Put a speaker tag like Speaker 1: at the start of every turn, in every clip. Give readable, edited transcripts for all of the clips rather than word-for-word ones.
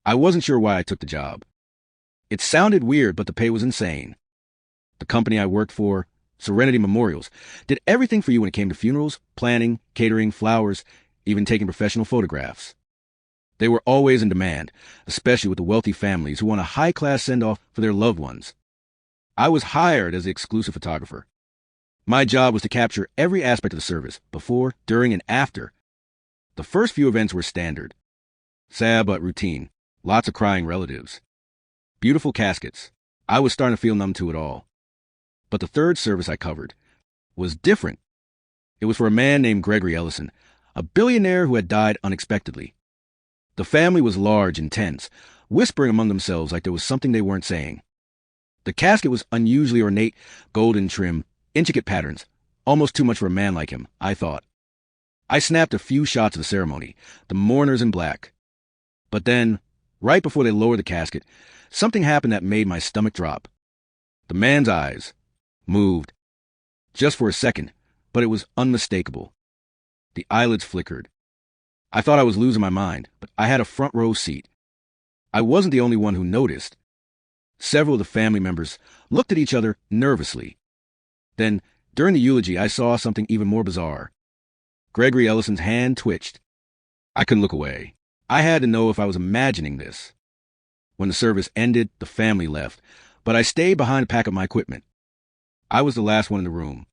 Speaker 1: I wasn't sure why I took the job. It sounded weird, but the pay was insane. The company I worked for, Serenity Memorials, did everything for you when it came to funerals, planning, catering, flowers, even taking professional photographs. They were always in demand, especially with the wealthy families who want a high-class send-off for their loved ones. I was hired as the exclusive photographer. My job was to capture every aspect of the service, before, during, and after. The first few events were standard. Sad but routine. Lots of crying relatives. Beautiful caskets. I was starting to feel numb to it all. But the third service I covered was different. It was for a man named Gregory Ellison, a billionaire who had died unexpectedly. The family was large and tense, whispering among themselves like there was something they weren't saying. The casket was unusually ornate, golden trim, intricate patterns, almost too much for a man like him, I thought. I snapped a few shots of the ceremony, the mourners in black. But then, right before they lowered the casket, something happened that made my stomach drop. The man's eyes moved. Just for a second, but it was unmistakable. The eyelids flickered. I thought I was losing my mind, but I had a front row seat. I wasn't the only one who noticed. Several of the family members looked at each other nervously. Then, during the eulogy, I saw something even more bizarre. Gregory Ellison's hand twitched. I couldn't look away. I had to know if I was imagining this. When the service ended, the family left, but I stayed behind to pack up my equipment. I was the last one in the room.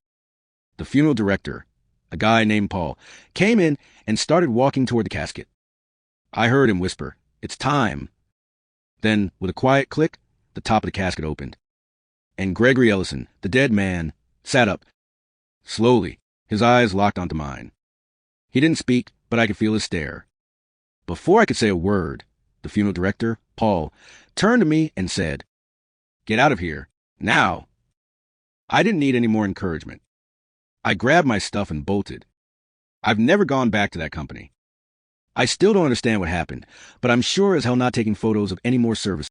Speaker 1: The funeral director, a guy named Paul, came in and started walking toward the casket. I heard him whisper, "It's time." Then, with a quiet click, the top of the casket opened. And Gregory Ellison, the dead man, sat up. Slowly, his eyes locked onto mine. He didn't speak, but I could feel his stare. Before I could say a word, the funeral director, Paul, turned to me and said, "Get out of here, now." I didn't need any more encouragement. I grabbed my stuff and bolted. I've never gone back to that company. I still don't understand what happened, but I'm sure as hell not taking photos of any more services.